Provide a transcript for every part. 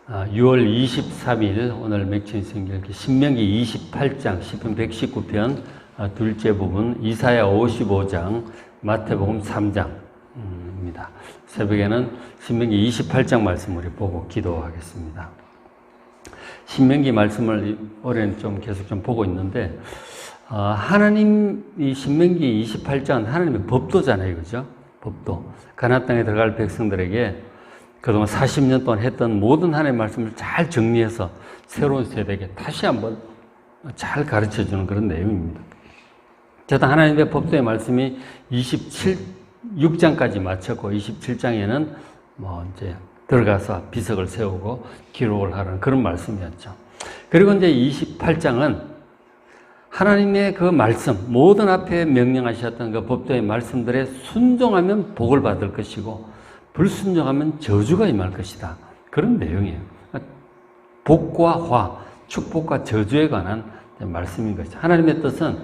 6월 23일 오늘 맥주인 성경 신명기 28장, 시편 119편 둘째 부분, 이사야 55장, 마태복음 3장입니다. 새벽에는 신명기 28장 말씀 우리 보고 기도하겠습니다. 신명기 말씀을 올해는 좀 계속 보고 있는데 하나님이 신명기 28장은 하나님의 법도잖아요, 그죠? 법도. 가나안 땅에 들어갈 백성들에게 그동안 40년 동안 했던 모든 하나님의 말씀을 잘 정리해서 새로운 세대에게 다시 한번 잘 가르쳐주는 그런 내용입니다. 저도 하나님의 법도의 말씀이 6장까지 마쳤고 27장에는 이제 들어가서 비석을 세우고 기록을 하라는 그런 말씀이었죠. 그리고 이제 28장은 하나님의 그 말씀, 모든 앞에 명령하셨던 그 법도의 말씀들에 순종하면 복을 받을 것이고 불순종하면 저주가 임할 것이다. 그런 내용이에요. 복과 화, 축복과 저주에 관한 말씀인 것이죠. 하나님의 뜻은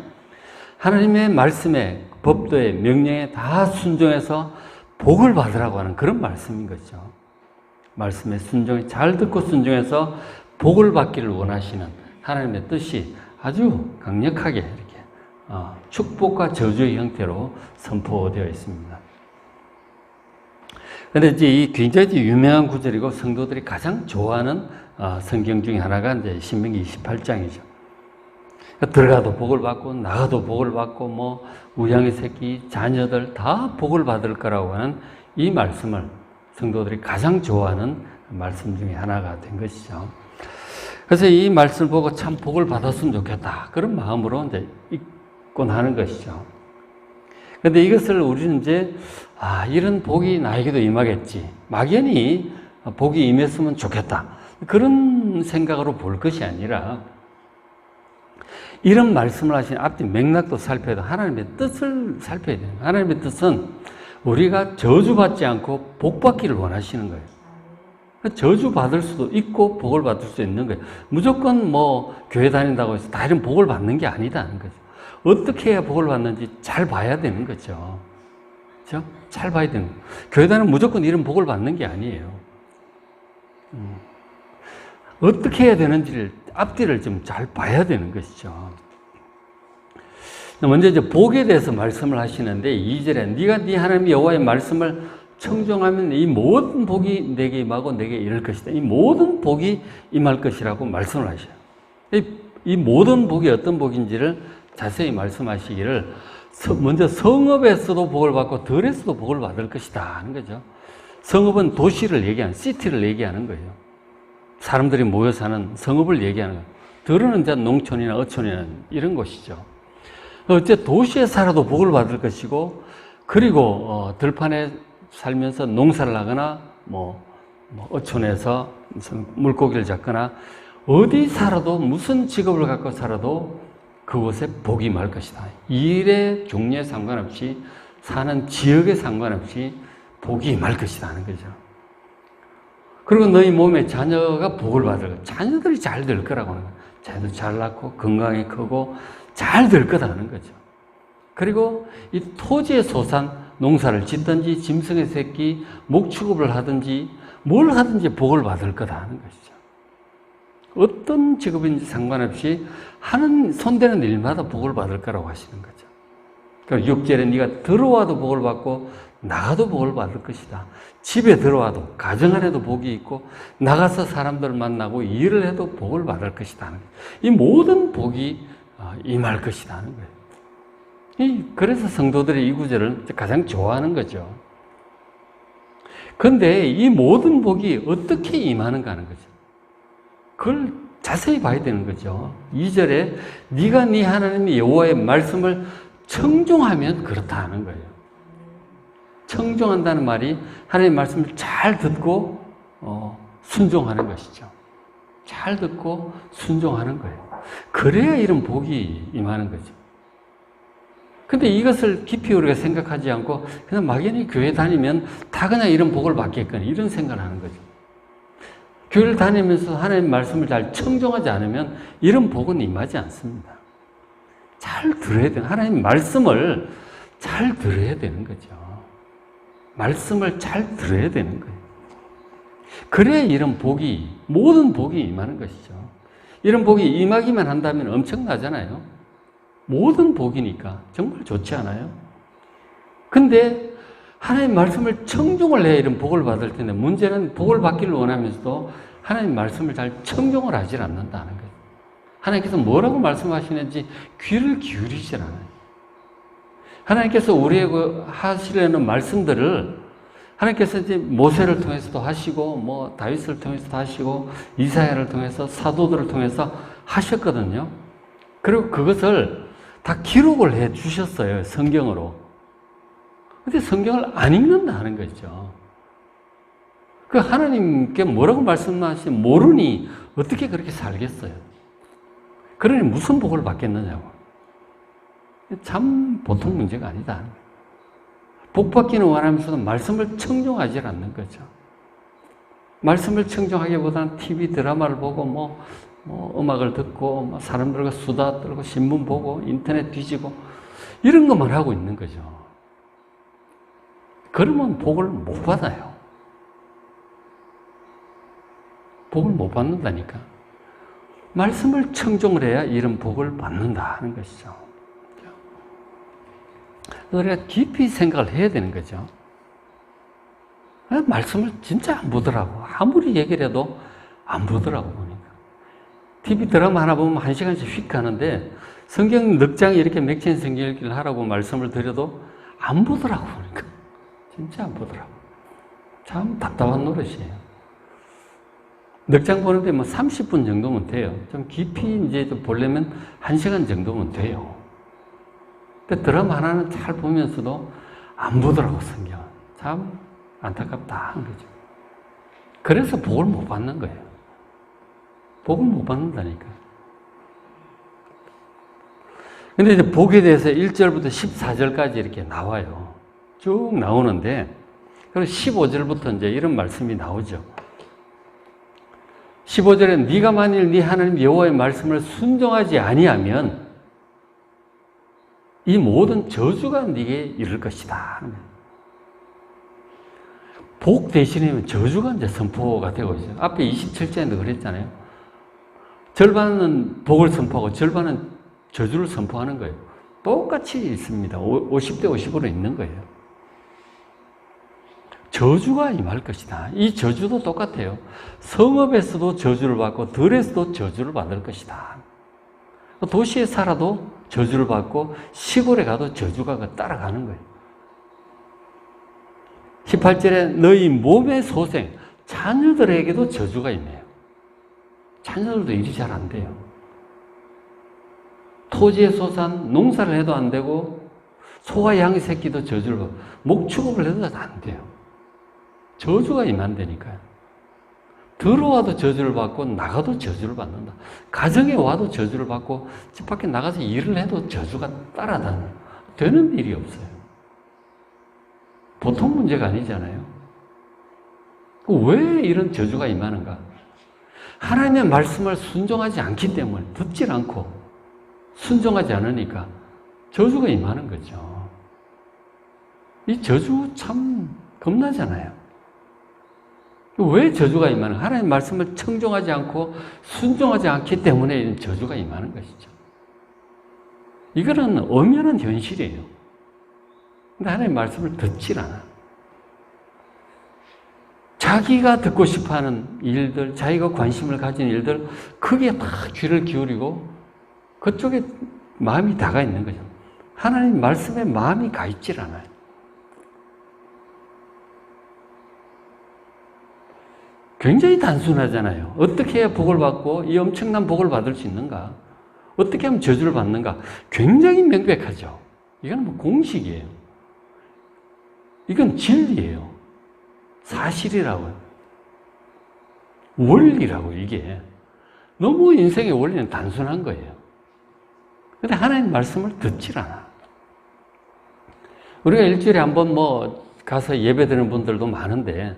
하나님의 말씀에, 법도에, 명령에 다 순종해서 복을 받으라고 하는 그런 말씀인 거죠. 말씀에 순종해, 잘 듣고 순종해서 복을 받기를 원하시는 하나님의 뜻이 아주 강력하게 이렇게 축복과 저주의 형태로 선포되어 있습니다. 그런데 이제 이 굉장히 유명한 구절이고 성도들이 가장 좋아하는 성경 중에 하나가 이제 신명기 28장이죠. 들어가도 복을 받고 나가도 복을 받고 우양의 새끼, 자녀들 다 복을 받을 거라고 하는 이 말씀을 성도들이 가장 좋아하는 말씀 중에 하나가 된 것이죠. 그래서 이 말씀을 보고 참 복을 받았으면 좋겠다. 그런 마음으로 이제 읽곤 하는 것이죠. 그런데 이것을 우리는 이제 이런 복이 나에게도 임하겠지. 막연히 복이 임했으면 좋겠다. 그런 생각으로 볼 것이 아니라 이런 말씀을 하신 앞뒤 맥락도 살펴야 돼. 하나님의 뜻을 살펴야 돼요. 하나님의 뜻은 우리가 저주받지 않고 복받기를 원하시는 거예요. 저주받을 수도 있고 복을 받을 수 있는 거예요. 무조건 교회 다닌다고 해서 다 이런 복을 받는 게 아니다는 거죠. 어떻게 해야 복을 받는지 잘 봐야 되는 거죠. 그렇죠? 잘 봐야 되는 거예요. 교회 다니면 무조건 이런 복을 받는 게 아니에요. 어떻게 해야 되는지를 앞뒤를 좀 잘 봐야 되는 것이죠. 먼저 이제 복에 대해서 말씀을 하시는데 2절에 네가 네 하나님 여호와의 말씀을 청종하면 이 모든 복이 내게 임하고 내게 이를 것이다. 이 모든 복이 임할 것이라고 말씀을 하셔요. 이 모든 복이 어떤 복인지를 자세히 말씀하시기를 먼저 성읍에서도 복을 받고 들에서도 복을 받을 것이다 하는 거죠. 성읍은 도시를 얘기하는, 시티를 얘기하는 거예요. 사람들이 모여 사는 성읍을 얘기하는 거예요. 들은 이제 농촌이나 어촌이나 이런 곳이죠. 어째 도시에 살아도 복을 받을 것이고, 그리고 들판에 살면서 농사를 하거나 어촌에서 무슨 물고기를 잡거나 어디 살아도 무슨 직업을 갖고 살아도 그곳에 복이 임할 것이다. 일의 종류에 상관없이 사는 지역에 상관없이 복이 임할 것이다 하는 거죠. 그리고 너희 몸에 자녀가 복을 받을 거야. 자녀들이 잘 될 거라고 하는 거야. 자녀도 잘 낳고 건강히 크고 잘 될 거다 하는 거죠. 그리고 이 토지의 소산, 농사를 짓든지 짐승의 새끼, 목축업을 하든지 뭘 하든지 복을 받을 거다 하는 것이죠. 어떤 직업인지 상관없이 하는 손대는 일마다 복을 받을 거라고 하시는 거죠. 그러니까 6절에 네가 들어와도 복을 받고 나가도 복을 받을 것이다. 집에 들어와도 가정 안에도 복이 있고 나가서 사람들을 만나고 일을 해도 복을 받을 것이다 하는 거예요. 이 모든 복이 임할 것이다 하는 거예요. 그래서 성도들이 이 구절을 가장 좋아하는 거죠. 그런데 이 모든 복이 어떻게 임하는가 하는 거죠. 그걸 자세히 봐야 되는 거죠. 2절에 네가 네 하나님 여호와의 말씀을 청종하면 그렇다 하는 거예요. 청종한다는 말이 하나님의 말씀을 잘 듣고 순종하는 것이죠. 잘 듣고 순종하는 거예요. 그래야 이런 복이 임하는 거죠. 근데 이것을 깊이 우리가 생각하지 않고 그냥 막연히 교회 다니면 다 그냥 이런 복을 받겠거니 이런 생각을 하는 거죠. 교회를 다니면서 하나님의 말씀을 잘 청종하지 않으면 이런 복은 임하지 않습니다. 잘 들어야 돼요. 하나님 말씀을 잘 들어야 되는 거죠. 말씀을 잘 들어야 되는 거예요. 그래야 이런 복이, 모든 복이 임하는 것이죠. 이런 복이 임하기만 한다면 엄청나잖아요. 모든 복이니까 정말 좋지 않아요? 근데 하나님 말씀을 청종을 해야 이런 복을 받을 텐데 문제는 복을 받기를 원하면서도 하나님 말씀을 잘 청종을 하질 않는다는 거예요. 하나님께서 뭐라고 말씀하시는지 귀를 기울이질 않아요. 하나님께서 우리에게 하시려는 말씀들을 하나님께서 이제 모세를 통해서도 하시고 뭐 다윗을 통해서도 하시고 이사야를 통해서 사도들을 통해서 하셨거든요. 그리고 그것을 다 기록을 해 주셨어요. 성경으로. 근데 성경을 안 읽는다는 거죠. 그 하나님께 뭐라고 말씀하시는지 모르니 어떻게 그렇게 살겠어요? 그러니 무슨 복을 받겠느냐고. 참 보통 문제가 아니다. 복 받기는 원하면서도 말씀을 청종하지 않는 거죠. 말씀을 청종하기보다는 TV 드라마를 보고 뭐 음악을 듣고 뭐 사람들과 수다 떨고 신문 보고 인터넷 뒤지고 이런 것만 하고 있는 거죠. 그러면 복을 못 받아요. 복을 못 받는다니까. 말씀을 청종을 해야 이런 복을 받는다 하는 것이죠. 우리가 깊이 생각을 해야 되는 거죠. 말씀을 진짜 안 보더라고. 아무리 얘기를 해도 안 보더라고, 보니까. TV 드라마 하나 보면 1시간씩 휙 가는데 성경 넉 장이 이렇게 맥힌 성경 읽기를 하라고 말씀을 드려도 안 보더라고, 보니까. 진짜 안 보더라고. 참 답답한 노릇이에요. 넉 장 보는데 뭐 30분 정도면 돼요. 좀 깊이 이제 보려면 1시간 정도면 돼요. 근데 드라마 하나는 잘 보면서도 안 보더라고, 성경. 참 안타깝다 하는 거죠. 그래서 복을 못 받는 거예요. 복을 못 받는다니까. 근데 이제 복에 대해서 1절부터 14절까지 이렇게 나와요. 쭉 나오는데, 그리고 15절부터 이제 이런 말씀이 나오죠. 15절에 네가 만일 네 하나님 여호와의 말씀을 순종하지 아니하면 이 모든 저주가 네게 이를 것이다. 복 대신에 저주가 이제 선포가 되고 있어요. 앞에 27절에도 그랬잖아요. 절반은 복을 선포하고 절반은 저주를 선포하는 거예요. 똑같이 있습니다. 50대 50으로 있는 거예요. 저주가 임할 것이다. 이 저주도 똑같아요. 성읍에서도 저주를 받고 들에서도 저주를 받을 것이다. 도시에 살아도 저주를 받고 시골에 가도 저주가 따라가는 거예요. 18절에 너희 몸의 소생, 자녀들에게도 저주가 있네요. 자녀들도 일이 잘 안 돼요. 토지의 소산, 농사를 해도 안 되고 소와 양 새끼도 저주를 받고 목축업을 해도 안 돼요. 저주가 임한다니까요. 들어와도 저주를 받고 나가도 저주를 받는다. 가정에 와도 저주를 받고 집 밖에 나가서 일을 해도 저주가 따라다녀요. 되는 일이 없어요. 보통 문제가 아니잖아요. 왜 이런 저주가 임하는가? 하나님의 말씀을 순종하지 않기 때문에 듣질 않고 순종하지 않으니까 저주가 임하는 거죠. 이 저주 참 겁나잖아요. 왜 저주가 임하는 거예요? 하나님 말씀을 청종하지 않고 순종하지 않기 때문에 저주가 임하는 것이죠. 이거는 엄연한 현실이에요. 근데 하나님 말씀을 듣질 않아. 자기가 듣고 싶어하는 일들, 자기가 관심을 가진 일들, 크게 다 귀를 기울이고 그쪽에 마음이 다가 있는 거죠. 하나님 말씀에 마음이 가 있질 않아요. 굉장히 단순하잖아요. 어떻게 해야 복을 받고 이 엄청난 복을 받을 수 있는가? 어떻게 하면 저주를 받는가? 굉장히 명백하죠. 이건 뭐 공식이에요. 이건 진리예요. 사실이라고요. 원리라고 이게. 너무 인생의 원리는 단순한 거예요. 근데 하나님 말씀을 듣질 않아. 우리가 일주일에 한 번 뭐 가서 예배 드리는 분들도 많은데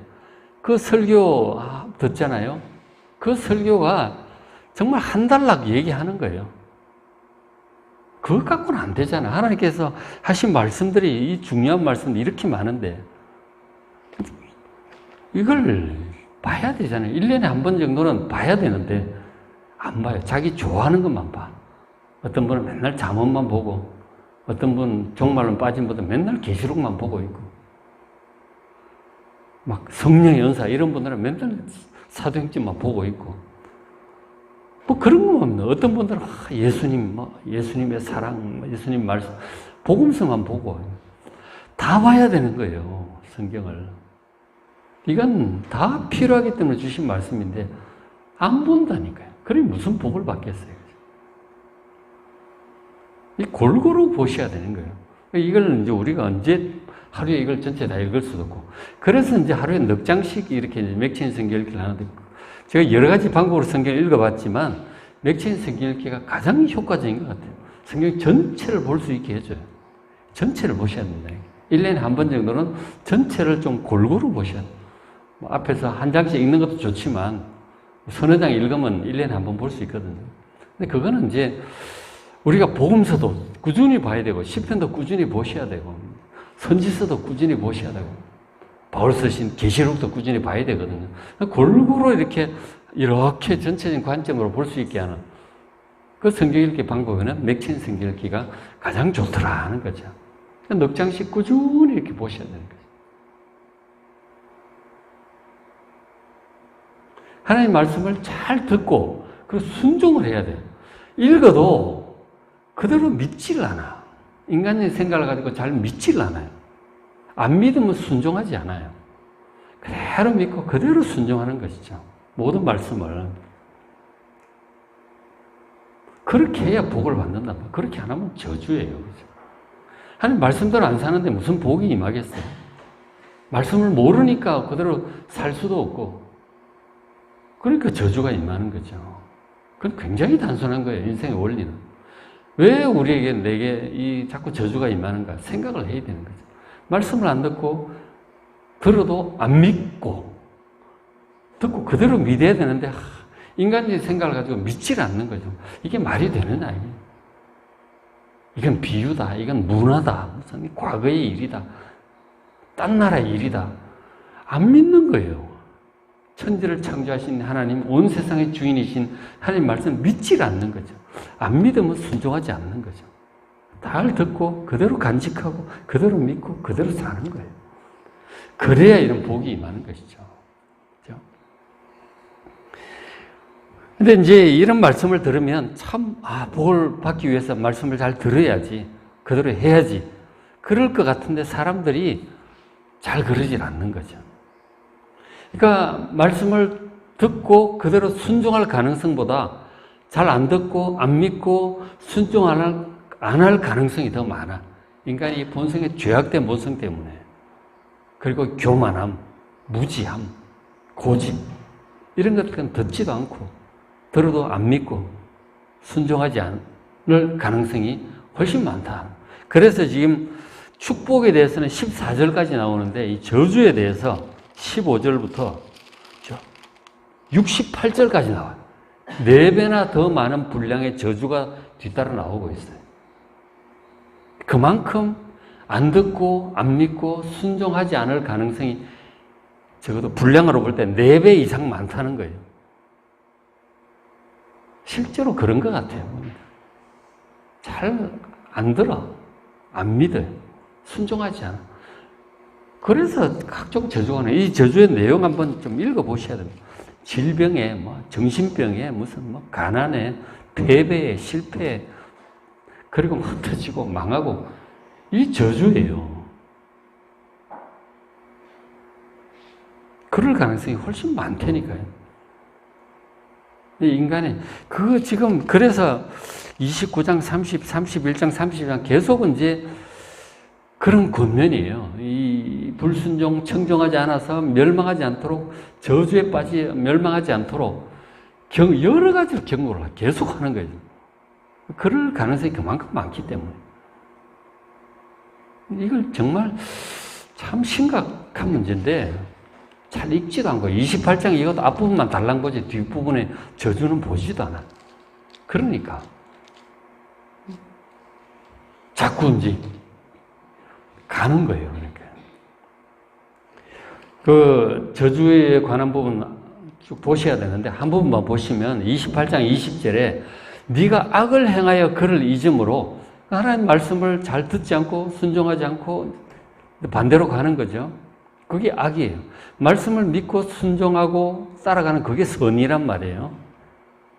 그 설교 듣잖아요. 그 설교가 정말 한 달락 얘기하는 거예요. 그것 갖고는 안 되잖아. 하나님께서 하신 말씀들이, 이 중요한 말씀들이 이렇게 많은데 이걸 봐야 되잖아요. 1년에 한 번 정도는 봐야 되는데 안 봐요. 자기 좋아하는 것만 봐. 어떤 분은 맨날 잠언만 보고, 어떤 분은 종말론 빠진 분은 맨날 계시록만 보고 있고, 막 성령의 은사 이런 분들은 맨날 사도행전만 보고 있고, 뭐 그런 건 없네. 어떤 분들은 예수님, 예수님의 사랑, 예수님 말씀, 복음서만 보고 다 봐야 되는 거예요. 성경을. 이건 다 필요하기 때문에 주신 말씀인데 안 본다니까요. 그럼 무슨 복을 받겠어요? 이 골고루 보셔야 되는 거예요. 이걸 이제 우리가 언제 하루에 이걸 전체 다 읽을 수도 없고, 그래서 이제 하루에 넉 장씩 이렇게 맥체인 성경 읽기를 하는데, 제가 여러 가지 방법으로 성경을 읽어봤지만 맥체인 성경 읽기가 가장 효과적인 것 같아요. 성경 전체를 볼 수 있게 해줘요. 전체를 보셔야 된다. 1년에 한 번 정도는 전체를 좀 골고루 보셔야 돼요. 앞에서 한 장씩 읽는 것도 좋지만 서너 장 읽으면 1년에 한 번 볼 수 있거든요. 근데 그거는 이제 우리가 복음서도 꾸준히 봐야 되고, 시편도 꾸준히 보셔야 되고, 선지서도 꾸준히 보셔야 되고, 바울 쓰신 계시록도 꾸준히 봐야 되거든요. 골고루 이렇게 전체적인 관점으로 볼 수 있게 하는 그 성경 읽기 방법에는 맥체인 성경 읽기가 가장 좋더라 하는 거죠. 넉 장씩 꾸준히 이렇게 보셔야 되는 거죠. 하나님 말씀을 잘 듣고 그리고 순종을 해야 돼요. 읽어도 그대로 믿지를 않아. 인간의 생각을 가지고 잘 믿지를 않아요. 안 믿으면 순종하지 않아요. 그대로 믿고 그대로 순종하는 것이죠. 모든 말씀을. 그렇게 해야 복을 받는단 말이에요. 그렇게 안 하면 저주예요. 그렇죠? 하나님 말씀대로 안 사는데 무슨 복이 임하겠어요? 말씀을 모르니까 그대로 살 수도 없고, 그러니까 저주가 임하는 거죠. 그건 굉장히 단순한 거예요. 인생의 원리는. 왜 우리에게 내게 자꾸 저주가 임하는가 생각을 해야 되는 거죠. 말씀을 안 듣고 들어도 안 믿고, 듣고 그대로 믿어야 되는데 인간의 생각을 가지고 믿지를 않는 거죠. 이게 말이 되느냐. 이건 비유다. 이건 문화다. 무슨 과거의 일이다. 딴 나라의 일이다. 안 믿는 거예요. 천지를 창조하신 하나님, 온 세상의 주인이신 하나님 말씀 믿지를 않는 거죠. 안 믿으면 순종하지 않는 거죠. 잘 듣고 그대로 간직하고 그대로 믿고 그대로 사는 거예요. 그래야 이런 복이 임하는 것이죠. 그렇죠? 근데 이제 이런 말씀을 들으면 참, 복을 받기 위해서 말씀을 잘 들어야지, 그대로 해야지, 그럴 것 같은데 사람들이 잘 그러질 않는 거죠. 그러니까 말씀을 듣고 그대로 순종할 가능성보다 잘 안 듣고 안 믿고 순종 안 할 가능성이 더 많아. 인간이 본성의 죄악된 본성 때문에. 그리고 교만함, 무지함, 고집 이런 것들은 듣지도 않고 들어도 안 믿고 순종하지 않을 가능성이 훨씬 많다. 그래서 지금 축복에 대해서는 14절까지 나오는데 이 저주에 대해서 15절부터 68절까지 나와요. 4배나 더 많은 분량의 저주가 뒤따라 나오고 있어요. 그만큼 안 듣고 안 믿고 순종하지 않을 가능성이 적어도 분량으로 볼 때 4배 이상 많다는 거예요. 실제로 그런 것 같아요. 잘 안 들어, 안 믿어요, 순종하지 않아. 그래서 각종 저주가 나요. 이 저주의 내용 한번 좀 읽어보셔야 됩니다. 질병에, 정신병에, 무슨 가난에, 패배에, 실패에, 그리고 흩어지고 망하고, 이 저주예요. 그럴 가능성이 훨씬 많다니까요. 이 인간이, 지금, 그래서 29장 30, 31장 32장 계속 이제 그런 권면이에요. 이 불순종, 청종하지 않아서 멸망하지 않도록, 저주에 멸망하지 않도록 여러 가지로 경고를 계속 하는 거예요. 그럴 가능성이 그만큼 많기 때문에. 이걸 정말 참 심각한 문제인데 잘 읽지도 않고 28장 이것도 앞부분만 달랑 보지 뒷부분에 저주는 보지도 않아. 그러니까 자꾸 이제 가는 거예요. 그러니까 그 저주에 관한 부분 쭉 보셔야 되는데 한 부분만 보시면 28장 20절에 네가 악을 행하여 그를 잊음으로 하나님 말씀을 잘 듣지 않고 순종하지 않고 반대로 가는 거죠. 그게 악이에요. 말씀을 믿고 순종하고 따라가는 그게 선이란 말이에요.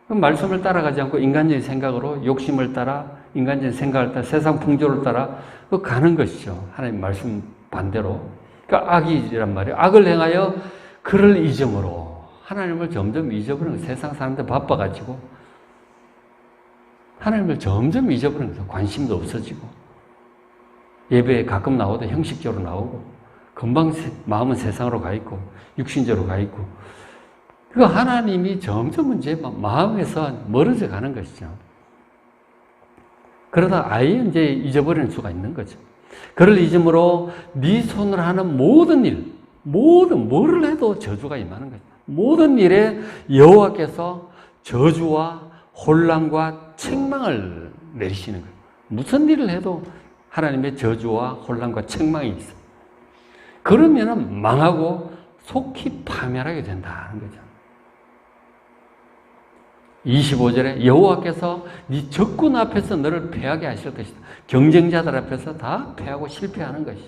그 말씀을 따라가지 않고 인간적인 생각으로 욕심을 따라 인간적인 생각을 따라 세상 풍조를 따라 그 가는 것이죠. 하나님 말씀 반대로. 그러니까 악이란 말이에요. 악을 행하여 그를 잊음으로 하나님을 점점 잊어버리는 거예요. 세상 사람들 바빠가지고 하나님을 점점 잊어버리는 거예요. 관심도 없어지고 예배에 가끔 나오도 형식적으로 나오고 금방 마음은 세상으로 가 있고 육신적으로 가 있고 그 하나님이 점점 이제 마음에서 멀어져 가는 것이죠. 그러다 아예 이제 잊어버리는 수가 있는 거죠. 그를 잊음으로 네 손으로 하는 모든 일, 뭐를 해도 저주가 임하는 거죠. 모든 일에 여호와께서 저주와 혼란과 책망을 내리시는 거예요. 무슨 일을 해도 하나님의 저주와 혼란과 책망이 있어요. 그러면 망하고 속히 파멸하게 된다는 거죠. 25절에 여호와께서 네 적군 앞에서 너를 패하게 하실 것이다. 경쟁자들 앞에서 다 패하고 실패하는 것이죠.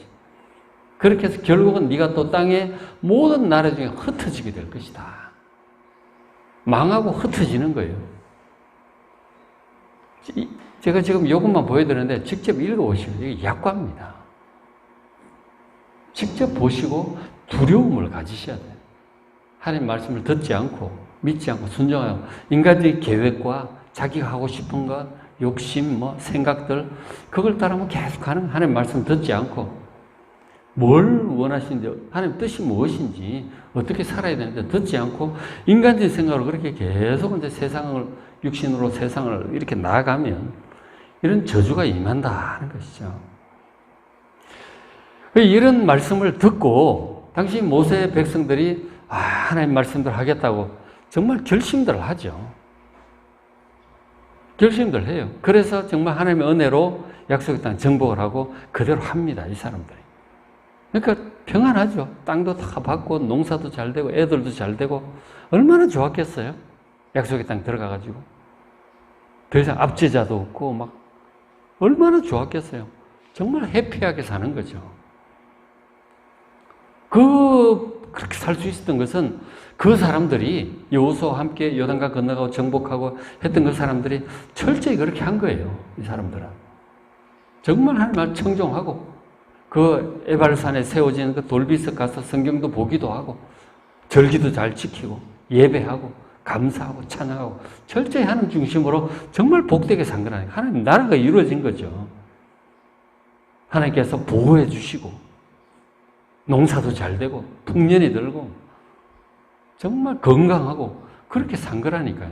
그렇게 해서 결국은 네가 또 땅의 모든 나라 중에 흩어지게 될 것이다. 망하고 흩어지는 거예요. 제가 지금 이것만 보여드렸는데 직접 읽어보시면 이게 약과입니다. 직접 보시고 두려움을 가지셔야 돼요. 하나님 말씀을 듣지 않고 믿지 않고 순종하고 인간적인 계획과 자기가 하고 싶은 것, 욕심, 생각들 그걸 따르면 계속 가는 하나님 말씀 듣지 않고 뭘 원하시는지 하나님 뜻이 무엇인지 어떻게 살아야 되는지 듣지 않고 인간적인 생각으로 그렇게 계속 이제 세상을 육신으로 세상을 이렇게 나아가면 이런 저주가 임한다는 것이죠. 이런 말씀을 듣고 당시 모세 백성들이 하나님 말씀대로 하겠다고 정말 결심들 하죠. 결심들 해요. 그래서 정말 하나님의 은혜로 약속의 땅 정복을 하고 그대로 합니다. 이 사람들이. 그러니까 평안하죠. 땅도 다 받고 농사도 잘 되고 애들도 잘 되고 얼마나 좋았겠어요. 약속의 땅 들어가가지고. 더 이상 압제자도 없고 막 얼마나 좋았겠어요. 정말 해피하게 사는 거죠. 그렇게 살 수 있었던 것은 그 사람들이 여호수아와 함께 요단강 건너가고 정복하고 했던 그 사람들이 철저히 그렇게 한 거예요. 이 사람들은. 정말 하나님을 청종하고 그 에발산에 세워진 그 돌비석 가서 성경도 보기도 하고 절기도 잘 지키고 예배하고 감사하고 찬양하고 철저히 하나님 중심으로 정말 복되게 산 거라니까. 하나님 나라가 이루어진 거죠. 하나님께서 보호해 주시고 농사도 잘 되고 풍년이 들고 정말 건강하고 그렇게 산 거라니까요.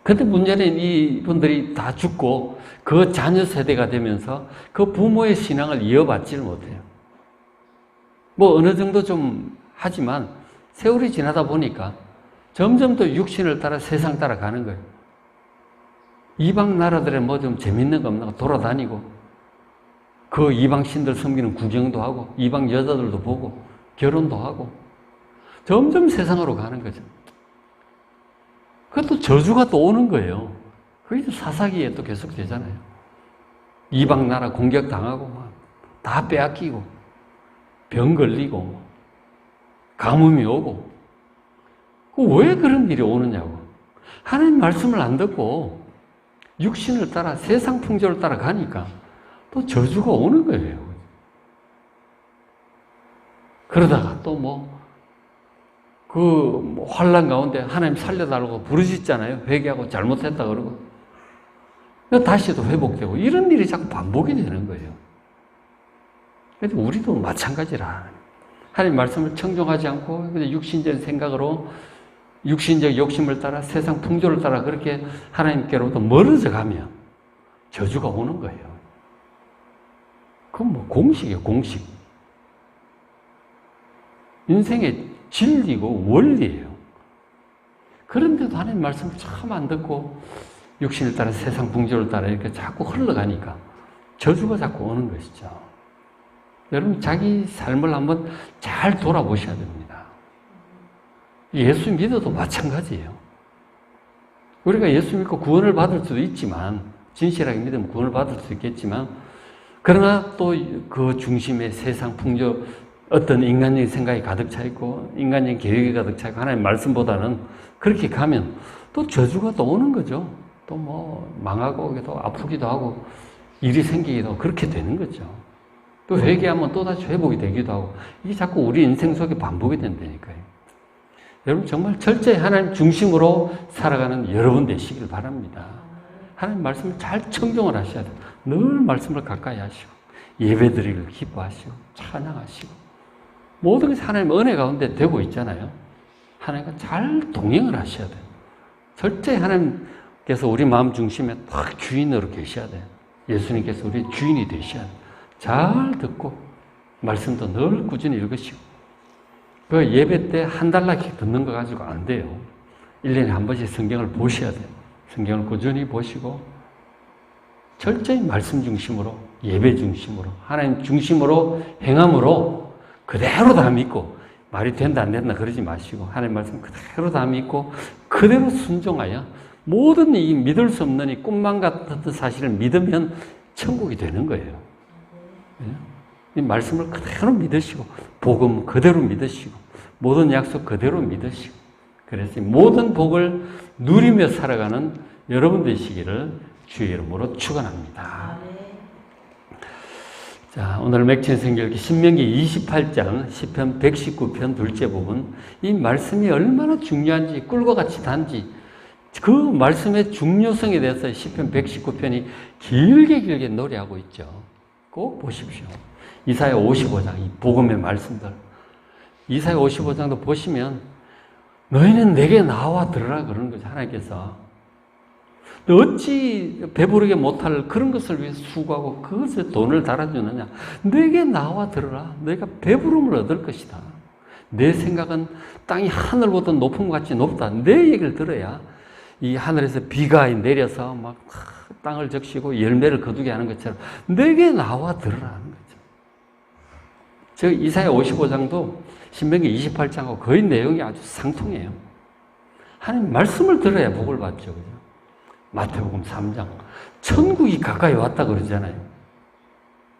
근데 문제는 이분들이 다 죽고 그 자녀 세대가 되면서 그 부모의 신앙을 이어받지를 못해요. 어느 정도 좀 하지만 세월이 지나다 보니까 점점 더 육신을 따라 세상 따라 가는 거예요. 이방 나라들에 좀 재밌는 거 없나 돌아다니고 그 이방 신들 섬기는 구경도 하고 이방 여자들도 보고 결혼도 하고 점점 세상으로 가는 거죠. 그것도 저주가 또 오는 거예요. 그게 사사기에 또 계속 되잖아요. 이방 나라 공격당하고 다 빼앗기고 병 걸리고 가뭄이 오고 왜 그런 일이 오느냐고. 하나님 말씀을 안 듣고 육신을 따라 세상 풍조를 따라 가니까 또 저주가 오는 거예요. 그러다가 또 환란 가운데 하나님 살려달라고 부르짖잖아요. 회개하고 잘못했다 그러고 다시 또 회복되고 이런 일이 자꾸 반복이 되는 거예요. 그래서 우리도 마찬가지라. 하나님 말씀을 청종하지 않고 육신적 생각으로 육신적 욕심을 따라 세상 풍조를 따라 그렇게 하나님께로부터 멀어져 가면 저주가 오는 거예요. 그건 공식이에요, 공식. 인생의 진리고 원리예요. 그런데도 하나님 말씀을 참 안 듣고 육신을 따라 세상 풍조를 따라 이렇게 자꾸 흘러가니까 저주가 자꾸 오는 것이죠. 여러분 자기 삶을 한번 잘 돌아보셔야 됩니다. 예수 믿어도 마찬가지예요. 우리가 예수 믿고 구원을 받을 수도 있지만, 진실하게 믿으면 구원을 받을 수 있겠지만, 그러나 또 그 중심에 세상 풍조, 어떤 인간적인 생각이 가득 차 있고 인간적인 계획이 가득 차 있고 하나님의 말씀보다는 그렇게 가면 또 저주가 또 오는 거죠. 또 뭐 망하고 또 아프기도 하고 일이 생기기도 하고 그렇게 되는 거죠. 또 회개하면 또다시 회복이 되기도 하고 이게 자꾸 우리 인생 속에 반복이 된다니까요. 여러분 정말 철저히 하나님 중심으로 살아가는 여러분 되시길 바랍니다. 하나님 말씀을 잘 청종을 하셔야 돼요. 늘 말씀을 가까이 하시고 예배드리기를 기뻐하시고 찬양하시고 모든 것이 하나님의 은혜 가운데 되고 있잖아요. 하나님과 잘 동행을 하셔야 돼요. 절대 하나님께서 우리 마음 중심에 딱 주인으로 계셔야 돼요. 예수님께서 우리 주인이 되셔야 돼요. 잘 듣고 말씀도 늘 꾸준히 읽으시고 그 예배 때 한 달락씩 듣는 거 가지고 안 돼요. 1년에 한 번씩 성경을 보셔야 돼요. 성경을 꾸준히 보시고 철저히 말씀 중심으로 예배 중심으로 하나님 중심으로 행함으로 그대로 다 믿고 말이 된다 안 된다 그러지 마시고 하나님 말씀 그대로 다 믿고 그대로 순종하여 모든 이 믿을 수 없는 이 꿈만 같은 사실을 믿으면 천국이 되는 거예요. 이 말씀을 그대로 믿으시고 복음 그대로 믿으시고 모든 약속 그대로 믿으시고 그래서 모든 복을 누리며 살아가는 여러분 되시기를 주의 이름으로 축원합니다. 자, 오늘 맥힌 성경기 신명기 28장 시편 119편 둘째 부분 이 말씀이 얼마나 중요한지 꿀과 같이 단지 그 말씀의 중요성에 대해서 시편 119편이 길게 노래하고 있죠. 꼭 보십시오. 이사야 55장 이 복음의 말씀들 이사야 55장도 보시면 너희는 내게 나와 들으라 그러는 거죠. 하나님께서 어찌 배부르게 못할 그런 것을 위해 수고하고 그것에 돈을 달아주느냐. 내게 나와 들으라. 너희가 배부름을 얻을 것이다. 내 생각은 땅이 하늘보다 높은 것 같이 높다. 내 얘기를 들어야 이 하늘에서 비가 내려서 막 땅을 적시고 열매를 거두게 하는 것처럼 내게 나와 들으라는 거죠. 저 이사야 55장도 신명기 28장하고 거의 내용이 아주 상통해요. 하나님 말씀을 들어야 복을 받죠. 그죠? 마태복음 3장 천국이 가까이 왔다 그러잖아요.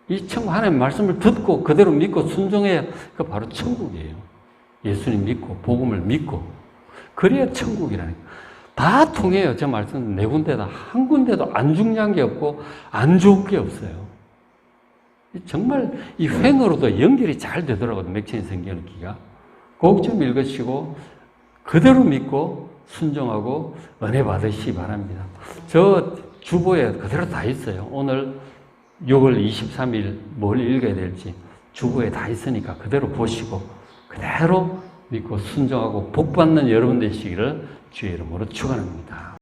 이 천국 하나님 말씀을 듣고 그대로 믿고 순종해야 그 바로 천국이에요. 예수님 믿고 복음을 믿고 그래야 천국이라는 거예요. 다 통해요. 저 말씀 네 군데다 한 군데도 안 중요한 게 없고 안 좋은 게 없어요. 정말 이 횡으로도 연결이 잘 되더라고요. 맥체인 성경기가 꼭 좀 읽으시고 그대로 믿고 순종하고 은혜 받으시기 바랍니다. 저 주보에 그대로 다 있어요. 오늘 6월 23일 뭘 읽어야 될지 주보에 다 있으니까 그대로 보시고 그대로 믿고 순종하고 복 받는 여러분 되시기를 주의 이름으로 축원합니다.